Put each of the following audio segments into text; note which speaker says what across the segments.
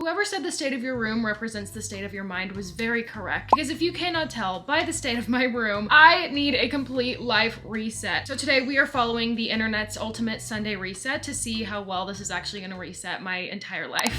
Speaker 1: Whoever said the state of your room represents the state of your mind was very correct, because if you cannot tell by the state of my room, I need a complete life reset. So today we are following the internet's ultimate Sunday reset to see how well this is actually going to reset my entire life.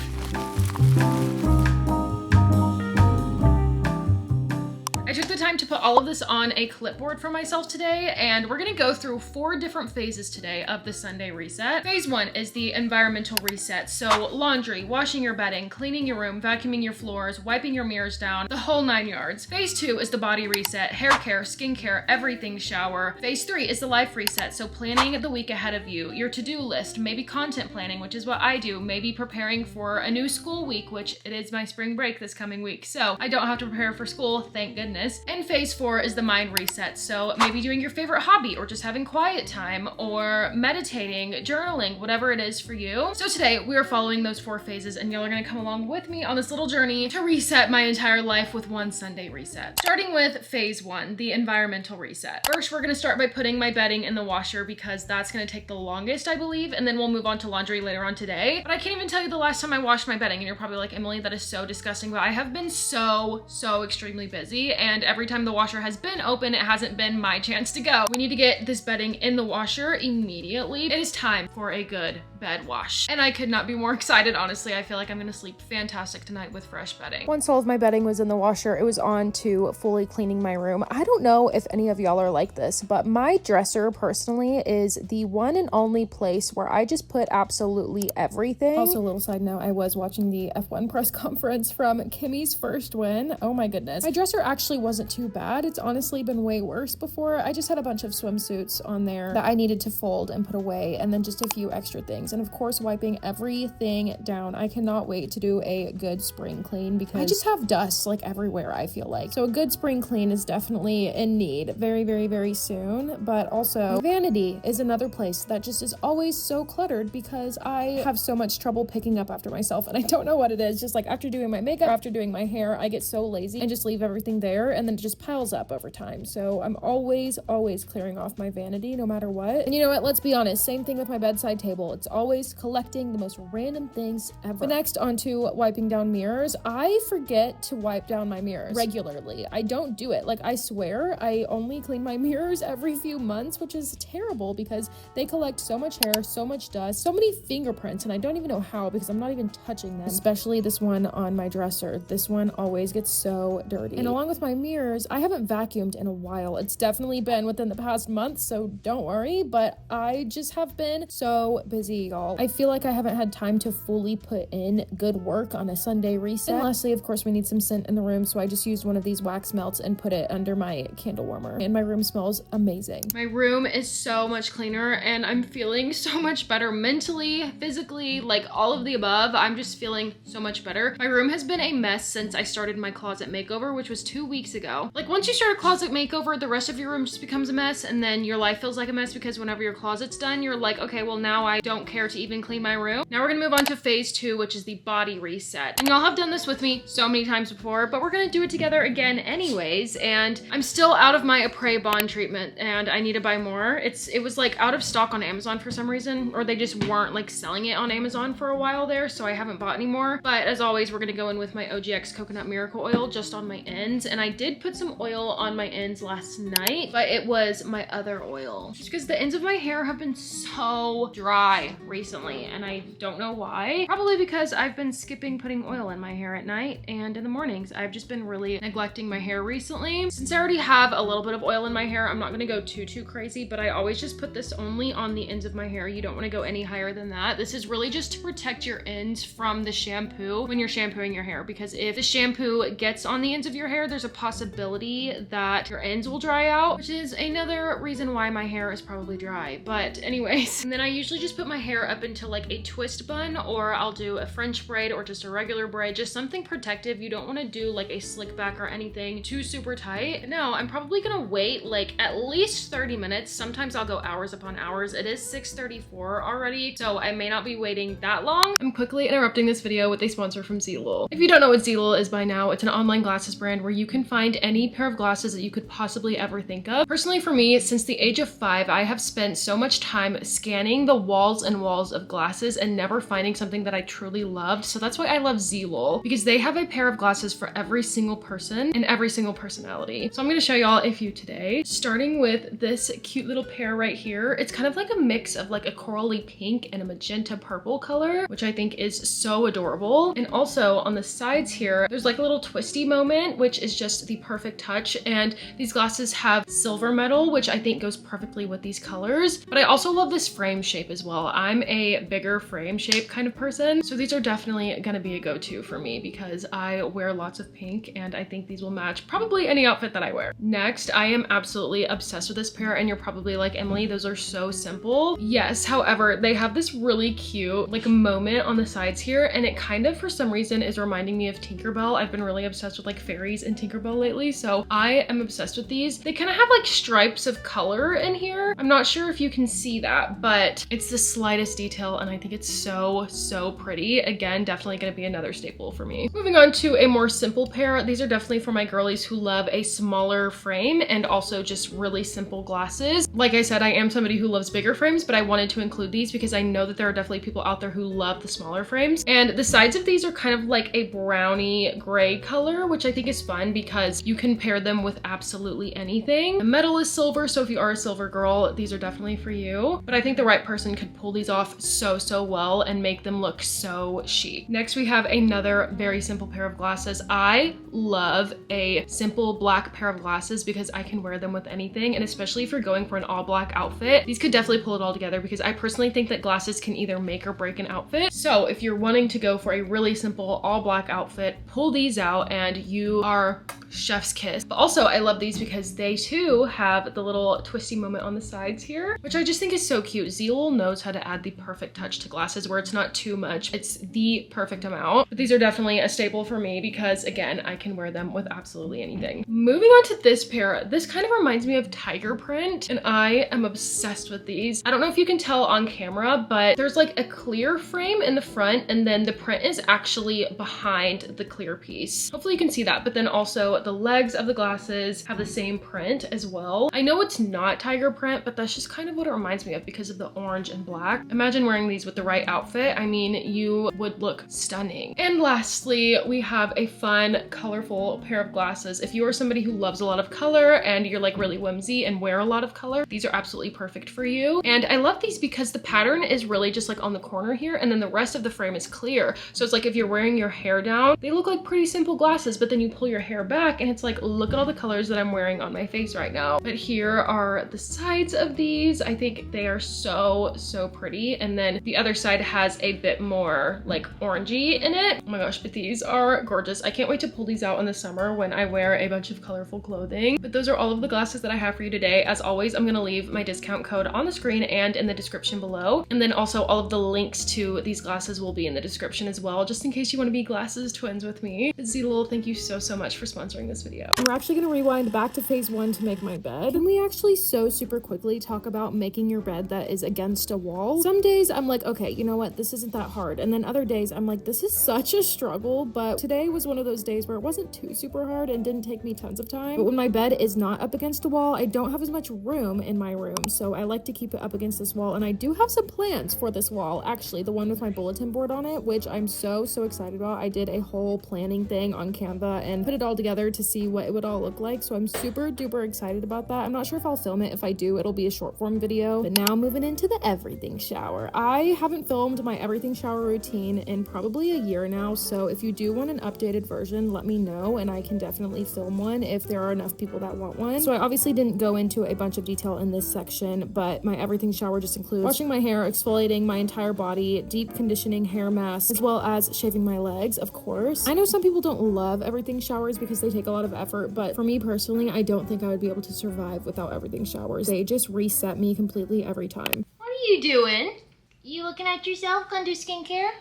Speaker 1: I took the time to put all of this on a clipboard for myself today, and we're gonna go through 4 different phases today of the Sunday reset. Phase 1 is the environmental reset. So laundry, washing your bedding, cleaning your room, vacuuming your floors, wiping your mirrors down, the whole 9 yards. Phase 2 is the body reset, hair care, skincare, everything shower. Phase 3 is the life reset. So planning the week ahead of you, your to-do list, maybe content planning, which is what I do, maybe preparing for a new school week, which it is my spring break this coming week. So I don't have to prepare for school, thank goodness. And phase 4 is the mind reset. So maybe doing your favorite hobby, or just having quiet time, or meditating, journaling, whatever it is for you. So today we are following those 4 phases, and y'all are gonna come along with me on this little journey to reset my entire life with one Sunday reset. Starting with phase 1, the environmental reset. First, we're gonna start by putting my bedding in the washer because that's gonna take the longest, I believe, and then we'll move on to laundry later on today. But I can't even tell you the last time I washed my bedding, and you're probably like, Emily, that is so disgusting, but I have been so extremely busy, and every time the washer has been open, it hasn't been my chance to go. We need to get this bedding in the washer immediately. It is time for a good bed wash. And I could not be more excited, honestly. I feel like I'm gonna sleep fantastic tonight with fresh bedding.
Speaker 2: Once all of my bedding was in the washer, it was on to fully cleaning my room. I don't know if any of y'all are like this, but my dresser personally is the one and only place where I just put absolutely everything. Also, a little side note, I was watching the F1 press conference from Kimmy's first win. Oh my goodness. My dresser actually wasn't too bad. It's honestly been way worse before. I just had a bunch of swimsuits on there that I needed to fold and put away, and then just a few extra things. And of course, wiping everything down. I cannot wait to do a good spring clean because I just have dust like everywhere, I feel like. So a good spring clean is definitely in need very soon. But also, vanity is another place that just is always so cluttered because I have so much trouble picking up after myself, and I don't know what it is. Just like after doing my makeup, after doing my hair, I get so lazy and just leave everything there, and then it just piles up over time. So I'm always clearing off my vanity no matter what. And you know what, let's be honest, same thing with my bedside table. It's always collecting the most random things ever. But next, onto wiping down mirrors. I forget to wipe down my mirrors regularly. I don't do it. Like, I swear I only clean my mirrors every few months, which is terrible because they collect so much hair, so much dust, so many fingerprints, and I don't even know how because I'm not even touching them. Especially this one on my dresser. This one always gets so dirty. And along with my mirrors, I haven't vacuumed in a while. It's definitely been within the past month, so don't worry, but I just have been so busy, y'all. I feel like I haven't had time to fully put in good work on a Sunday reset. And lastly, of course, we need some scent in the room, so I just used one of these wax melts and put it under my candle warmer. And my room smells amazing.
Speaker 1: My room is so much cleaner, and I'm feeling so much better mentally, physically, like all of the above. I'm just feeling so much better. My room has been a mess since I started my closet makeover, which was 2 weeks ago. Like, once you start a closet makeover, the rest of your room just becomes a mess, and then your life feels like a mess because whenever your closet's done, you're like, okay, well, now I don't care to even clean my room. Now we're gonna move on to phase 2, which is the body reset. And y'all have done this with me so many times before, but we're gonna do it together again anyways. And I'm still out of my Apres Bond treatment, and I need to buy more. It was like out of stock on Amazon for some reason, or they just weren't like selling it on Amazon for a while there, so I haven't bought any more. But as always, we're gonna go in with my OGX Coconut Miracle Oil just on my ends. And I did put some oil on my ends last night, but it was my other oil. Just because the ends of my hair have been so dry recently, and I don't know why. Probably because I've been skipping putting oil in my hair at night and in the mornings. I've just been really neglecting my hair recently. Since I already have a little bit of oil in my hair, I'm not gonna go too crazy, but I always just put this only on the ends of my hair. You don't wanna go any higher than that. This is really just to protect your ends from the shampoo when you're shampooing your hair, because if the shampoo gets on the ends of your hair, there's a possibility that your ends will dry out, which is another reason why my hair is probably dry. But anyways, and then I usually just put my hair up into like a twist bun, or I'll do a French braid or just a regular braid, just something protective. You don't want to do like a slick back or anything too super tight. No, I'm probably gonna wait like at least 30 minutes. Sometimes I'll go hours upon hours. It is 6:34 already, so I may not be waiting that long. I'm quickly interrupting this video with a sponsor from Zlul. If you don't know what Zlul is by now, it's an online glasses brand where you can find any pair of glasses that you could possibly ever think of. Personally, for me, since the age of 5, I have spent so much time scanning the walls and walls walls of glasses and never finding something that I truly loved. So that's why I love Zlul, because they have a pair of glasses for every single person and every single personality. So I'm gonna show y'all a few today, starting with this cute little pair right here. It's kind of like a mix of like a corally pink and a magenta purple color, which I think is so adorable. And also on the sides here, there's like a little twisty moment, which is just the perfect touch. And these glasses have silver metal, which I think goes perfectly with these colors. But I also love this frame shape as well. I'm a bigger frame shape kind of person, so these are definitely gonna be a go-to for me because I wear lots of pink and I think these will match probably any outfit that I wear. Next, I am absolutely obsessed with this pair, and you're probably like, Emily, those are so simple. Yes, however, they have this really cute like moment on the sides here, and it kind of for some reason is reminding me of Tinkerbell. I've been really obsessed with like fairies and Tinkerbell lately, so I am obsessed with these. They kind of have like stripes of color in here. I'm not sure if you can see that, but it's the slightest detail and I think it's so pretty. Again, definitely gonna be another staple for me. Moving on to a more simple pair. These are definitely for my girlies who love a smaller frame and also just really simple glasses. Like I said, I am somebody who loves bigger frames, but I wanted to include these because I know that there are definitely people out there who love the smaller frames. And the sides of these are kind of like a brownie gray color, which I think is fun because you can pair them with absolutely anything. The metal is silver, so if you are a silver girl, these are definitely for you. But I think the right person could pull these off so well and make them look so chic. Next, we have another very simple pair of glasses. I love a simple black pair of glasses because I can wear them with anything, and especially if you're going for an all black outfit, these could definitely pull it all together because I personally think that glasses can either make or break an outfit. So if you're wanting to go for a really simple all black outfit, pull these out and you are chef's kiss. But also I love these because they too have the little twisty moment on the sides here, which I just think is so cute. Zlul knows how to add the perfect touch to glasses where it's not too much, it's the perfect amount. But these are definitely a staple for me because again, I can wear them with absolutely anything. Moving on to this pair, this kind of reminds me of tiger print and I am obsessed with these. I don't know if you can tell on camera, but there's like a clear frame in the front and then the print is actually behind the clear piece. Hopefully you can see that, but then also the legs of the glasses have the same print as well. I know it's not tiger print, but that's just kind of what it reminds me of because of the orange and black. Imagine wearing these with the right outfit. I mean, you would look stunning. And lastly, we have a fun, colorful pair of glasses. If you are somebody who loves a lot of color and you're like really whimsy and wear a lot of color, these are absolutely perfect for you. And I love these because the pattern is really just like on the corner here and then the rest of the frame is clear. So it's like if you're wearing your hair down, they look like pretty simple glasses, but then you pull your hair back and it's like, look at all the colors that I'm wearing on my face right now. But here are the sides of these. I think they are so pretty. And then the other side has a bit more like orangey in it. Oh my gosh, but these are gorgeous. I can't wait to pull these out in the summer when I wear a bunch of colorful clothing. But those are all of the glasses that I have for you today. As always, I'm gonna leave my discount code on the screen and in the description below. And then also all of the links to these glasses will be in the description as well, just in case you want to be glasses twins with me. Zlul, thank you so much for sponsoring this video.
Speaker 2: We're actually gonna rewind back to phase 1 to make my bed. Can we actually so super quickly talk about making your bed that is against a wall? Some days I'm like, okay, you know what? This isn't that hard. And then other days I'm like, this is such a struggle. But today was one of those days where it wasn't too super hard and didn't take me tons of time. But when my bed is not up against a wall, I don't have as much room in my room. So I like to keep it up against this wall. And I do have some plans for this wall. Actually, the one with my bulletin board on it, which I'm so excited about. I did a whole planning thing on Canva and put it all together to see what it would all look like. So I'm super duper excited about that. I'm not sure if I'll film it. If I do, it'll be a short form video. But now moving into the everything shower. I haven't filmed my everything shower routine in probably a year now. So if you do want an updated version, let me know and I can definitely film one if there are enough people that want one. So I obviously didn't go into a bunch of detail in this section, but my everything shower just includes washing my hair, exfoliating my entire body, deep conditioning hair mask, as well as shaving my legs, of course. I know some people don't love everything showers because they take a lot of effort, but for me personally, I don't think I would be able to survive without everything showers. They just reset me completely every time.
Speaker 3: What are you doing? You looking at yourself? Gonna do skincare?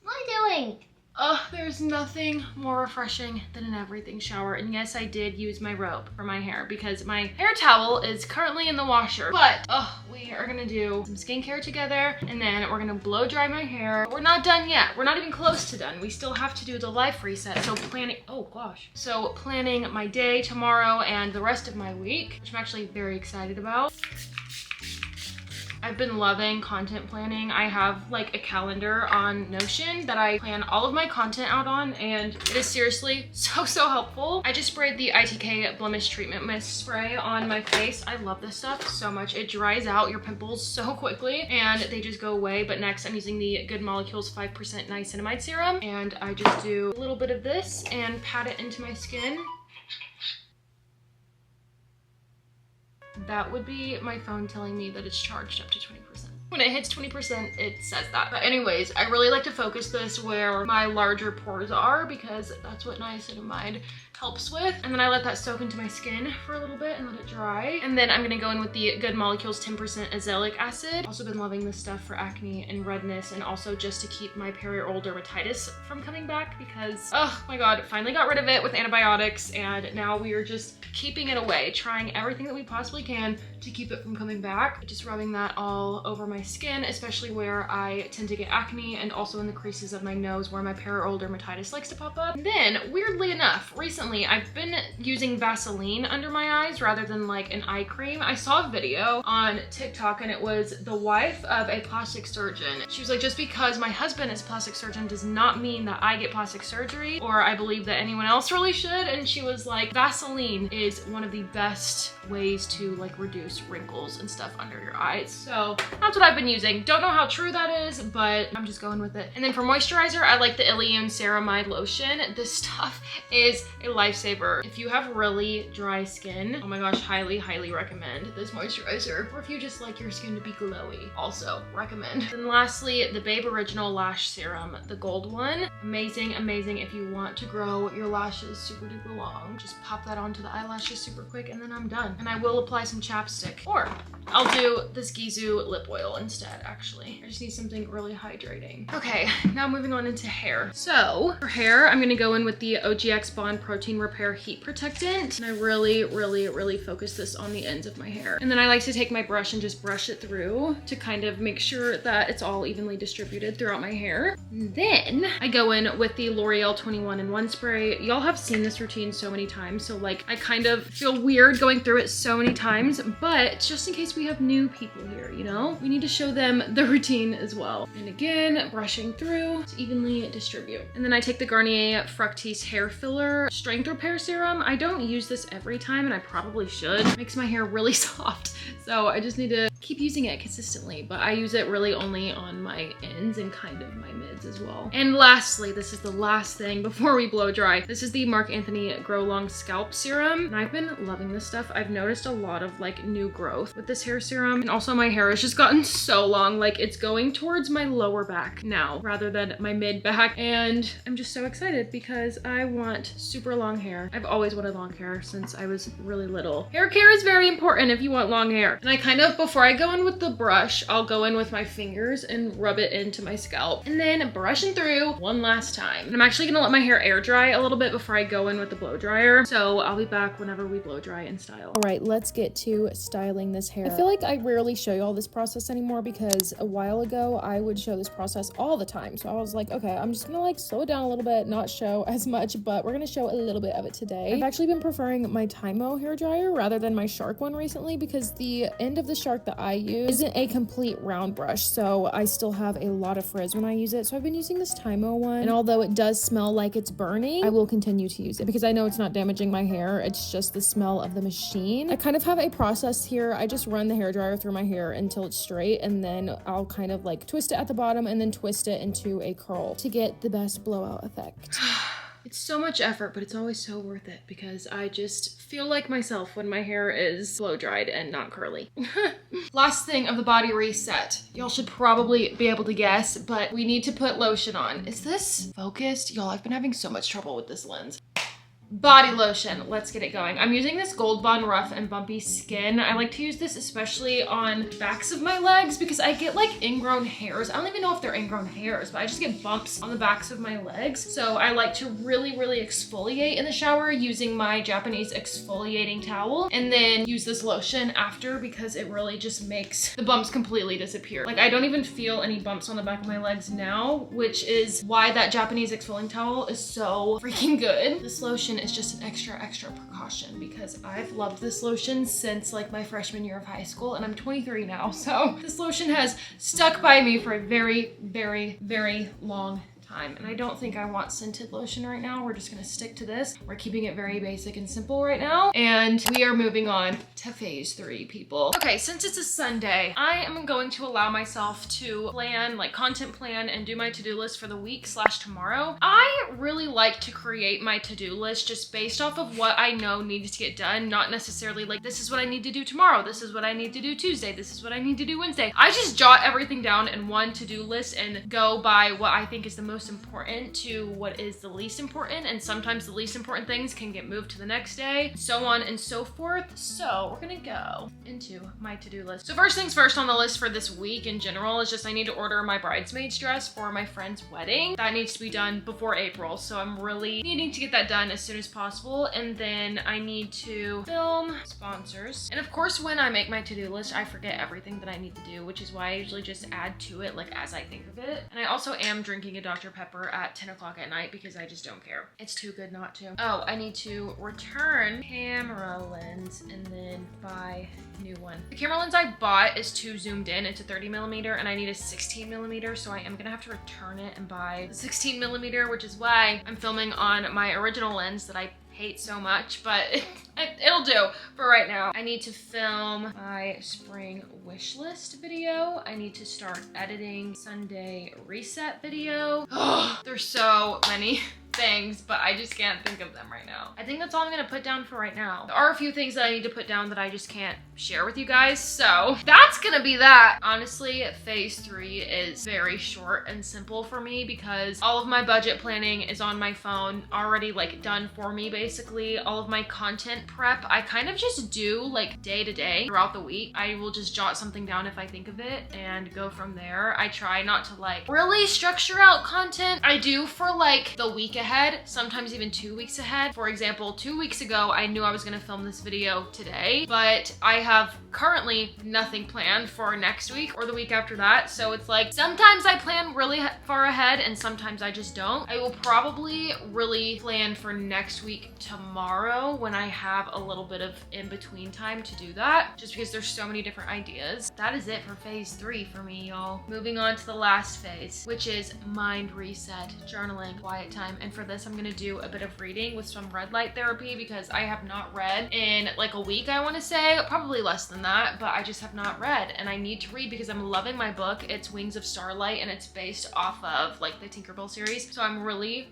Speaker 3: What are you doing?
Speaker 1: There's nothing more refreshing than an everything shower. And yes, I did use my rope for my hair because my hair towel is currently in the washer. But, we are gonna do some skincare together and then we're gonna blow dry my hair. We're not done yet. We're not even close to done. We still have to do the life reset. So planning my day tomorrow and the rest of my week, which I'm actually very excited about. I've been loving content planning. I have like a calendar on Notion that I plan all of my content out on, and it is seriously so helpful. I just sprayed the ITK Blemish Treatment Mist spray on my face. I love this stuff so much. It dries out your pimples so quickly and they just go away. But next I'm using the Good Molecules 5% niacinamide serum, and I just do a little bit of this and pat it into my skin. That would be my phone telling me that it's charged up to 20%. When it hits 20%, it says that. But anyways, I really like to focus this where my larger pores are, because that's what niacinamide helps with. And then I let that soak into my skin for a little bit and let it dry. And then I'm gonna go in with the Good Molecules 10% azelaic acid. Also been loving this stuff for acne and redness, and also just to keep my perioral dermatitis from coming back, because, oh my God, finally got rid of it with antibiotics, and now we are just keeping it away, trying everything that we possibly can to keep it from coming back. Just rubbing that all over my skin, especially where I tend to get acne, and also in the creases of my nose where my perioral dermatitis likes to pop up. And then, weirdly enough, recently I've been using Vaseline under my eyes rather than like an eye cream. I saw a video on TikTok, and it was the wife of a plastic surgeon. She was like, just because my husband is a plastic surgeon does not mean that I get plastic surgery, or I believe that anyone else really should. And she was like, Vaseline is one of the best ways to like reduce wrinkles and stuff under your eyes. So that's what I've been using. Don't know how true that is, but I'm just going with it. And then for moisturizer, I like the Ilium Ceramide Lotion. This stuff is a lifesaver. If you have really dry skin, oh my gosh, highly recommend this moisturizer. Or if you just like your skin to be glowy, also recommend. And lastly, the Babe Original Lash Serum, the gold one. Amazing if you want to grow your lashes super duper long. Just pop that onto the eyelashes super quick, and then I'm done. And I will apply some chapstick, or I'll do this Gizu lip oil instead, actually. I just need something really hydrating. Okay, now moving on into hair. So for hair, I'm gonna go in with the OGX Bond Protein Repair Heat Protectant. And I really focus this on the ends of my hair. And then I like to take my brush and just brush it through to kind of make sure that it's all evenly distributed throughout my hair. And then I go in with the L'Oreal 21-in-1 spray. Y'all have seen this routine so many times, so like I kind of feel weird going through it so many times, but just in case we have new people here, you know, we need to show them the routine as well. And again, brushing through to evenly distribute. And then I take the Garnier Fructis Hair Filler Strength Repair Serum. I don't use this every time, and I probably should. It makes my hair really soft, so I just need to keep using it consistently, but I use it really only on my ends and kind of my mids as well. And lastly, this is the last thing before we blow dry. This is the Marc Anthony Grow Long Scalp Serum, and I've been loving this stuff. I've noticed a lot of like new growth with this hair serum, and also my hair has just gotten so long, like it's going towards my lower back now rather than my mid back, and I'm just so excited because I want super long hair. I've always wanted long hair since I was really little. Hair care is very important if you want long hair. And I kind of, before I go in with the brush, I'll go in with my fingers and rub it into my scalp, and then brushing through one last time. And I'm actually gonna let my hair air dry a little bit before I go in with the blow dryer, so I'll be back whenever we blow dry and style.
Speaker 2: All right, let's get to styling this hair. I feel like I rarely show you all this process anymore, because a while ago I would show this process all the time. So I was like, okay, I'm just gonna like slow it down a little bit, not show as much, but we're gonna show a little bit of it today. I've actually been preferring my Tymo hair dryer rather than my Shark one recently, because the end of the Shark that I use isn't a complete round brush, so I still have a lot of frizz when I use it. So I've been using this Tymo one, and although it does smell like it's burning, I will continue to use it because I know it's not damaging my hair. It's just the smell of the machine. I kind of have a process here. I just run the hair dryer through my hair until it's straight, and then I'll kind of like twist it at the bottom and then twist it into a curl to get the best blowout effect.
Speaker 1: It's so much effort, but it's always so worth it because I just feel like myself when my hair is blow dried and not curly. Last thing of the body reset. Y'all should probably be able to guess, but we need to put lotion on. Is this focused? Y'all, I've been having so much trouble with this lens. Body lotion, let's get it going. I'm using this Gold Bond Rough and Bumpy Skin. I like to use this especially on backs of my legs because I get like ingrown hairs. I don't even know if they're ingrown hairs, but I just get bumps on the backs of my legs. So I like to really exfoliate in the shower using my Japanese exfoliating towel, and then use this lotion after because it really just makes the bumps completely disappear. Like I don't even feel any bumps on the back of my legs now, which is why that Japanese exfoliating towel is so freaking good. This lotion lotion is just an extra precaution because I've loved this lotion since like my freshman year of high school, and I'm 23 now. So this lotion has stuck by me for a very, very, very long time. And I don't think I want scented lotion right now. We're just gonna stick to this. We're keeping it very basic and simple right now. And we are moving on to phase 3, people. Okay, since it's a Sunday, I am going to allow myself to plan, like content plan and do my to-do list for the week / tomorrow. I really like to create my to-do list just based off of what I know needs to get done, not necessarily like this is what I need to do tomorrow, this is what I need to do Tuesday, this is what I need to do Wednesday. I just jot everything down in one to-do list and go by what I think is the most important to what is the least important, and sometimes the least important things can get moved to the next day, so on and so forth. So we're gonna go into my to-do list. So first things first on the list for this week in general is just I need to order my bridesmaid's dress for my friend's wedding. That needs to be done before April, so I'm really needing to get that done as soon as possible. And then I need to film sponsors. And of course, when I make my to-do list, I forget everything that I need to do, which is why I usually just add to it like as I think of it. And I also am drinking a Dr. Pepper at 10 o'clock at night because I just don't care. It's too good not to. Oh, I need to return camera lens and then buy a new one. The camera lens I bought is too zoomed in. It's a 30mm and I need a 16mm, so I am gonna have to return it and buy the 16mm, which is why I'm filming on my original lens that I hate so much, but it'll do for right now. I need to film my spring wish list video. I need to start editing Sunday reset video. Oh, there's so many things, but I just can't think of them right now. I think that's all I'm gonna put down for right now. There are a few things that I need to put down that I just can't share with you guys, so that's gonna be that. Honestly, phase 3 is very short and simple for me because all of my budget planning is on my phone, already like done for me basically. All of my content prep, I kind of just do like day to day throughout the week. I will just jot something down if I think of it and go from there. I try not to like really structure out content. I do for like the week ahead, sometimes even 2 weeks ahead. For example, 2 weeks ago, I knew I was gonna film this video today, but I have currently nothing planned for next week or the week after that. So it's like, sometimes I plan really far ahead and sometimes I just don't. I will probably really plan for next week tomorrow when I have a little bit of in-between time to do that, just because there's so many different ideas. That is it for phase 3 for me, y'all. Moving on to the last phase, which is mind reset, journaling, quiet time. And for this, I'm gonna do a bit of reading with some red light therapy because I have not read in like a week, I wanna say, probably less than that, but I just have not read and I need to read because I'm loving my book. It's Wings of Starlight and it's based off of like the Tinkerbell series. So I'm really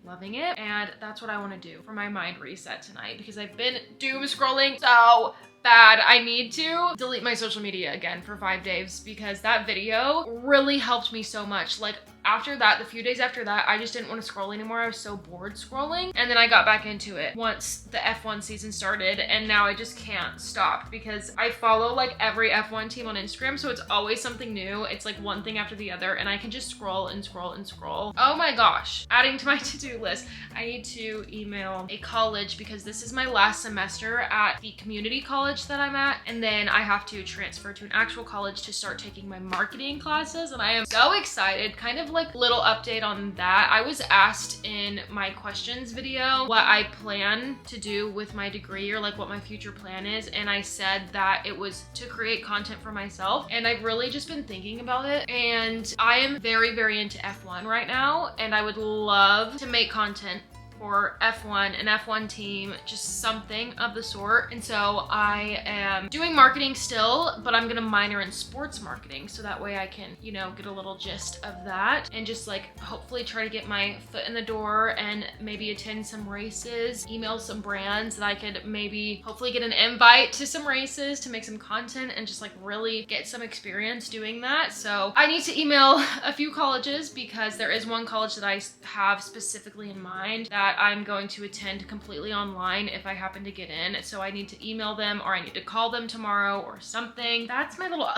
Speaker 1: loving it, and that's what I wanna do for my mind reset tonight because I've been doom scrolling so bad. I need to delete my social media again for 5 days because that video really helped me so much. Like after that, the few days after that, I just didn't want to scroll anymore. I was so bored scrolling. And then I got back into it once the F1 season started, and now I just can't stop because I follow like every F1 team on Instagram, so it's always something new. It's like one thing after the other, and I can just scroll and scroll and scroll. Oh my gosh. Adding to my to-do list, I need to email a college because this is my last semester at the community college that I'm at, and then I have to transfer to an actual college to start taking my marketing classes, and I am so excited. Kind of like little update on that. I was asked in my questions video what I plan to do with my degree or like what my future plan is, and I said that it was to create content for myself, and I've really just been thinking about it, and I am very into F1 right now, and I would love to make content for F1, an F1 team, just something of the sort. And so I am doing marketing still, but I'm gonna minor in sports marketing so that way I can, you know, get a little gist of that and just like hopefully try to get my foot in the door and maybe attend some races, email some brands that I could maybe hopefully get an invite to some races to make some content and just like really get some experience doing that. So I need to email a few colleges because there is one college that I have specifically in mind that I'm going to attend completely online if I happen to get in. So I need to email them or I need to call them tomorrow or something. That's my little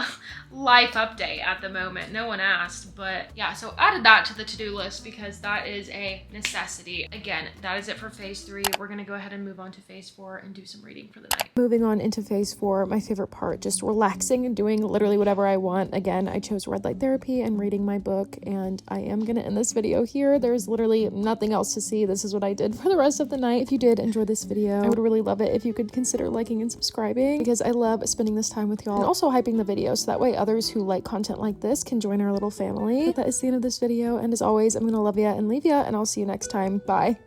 Speaker 1: life update at the moment. No one asked, but yeah, so added that to the to-do list because that is a necessity. Again, that is it for phase 3. We're gonna go ahead and move on to phase 4 and do some reading for the night.
Speaker 2: Moving on into phase 4, my favorite part, just relaxing and doing literally whatever I want. Again, I chose red light therapy and reading my book, and I am gonna end this video here. There's literally nothing else to see. This is what I did for the rest of the night. If you did enjoy this video, I would really love it if you could consider liking and subscribing, because I love spending this time with y'all and also hyping the video so that way others who like content like this can join our little family. But that is the end of this video, and as always, I'm gonna love ya and leave ya, and I'll see you next time. Bye.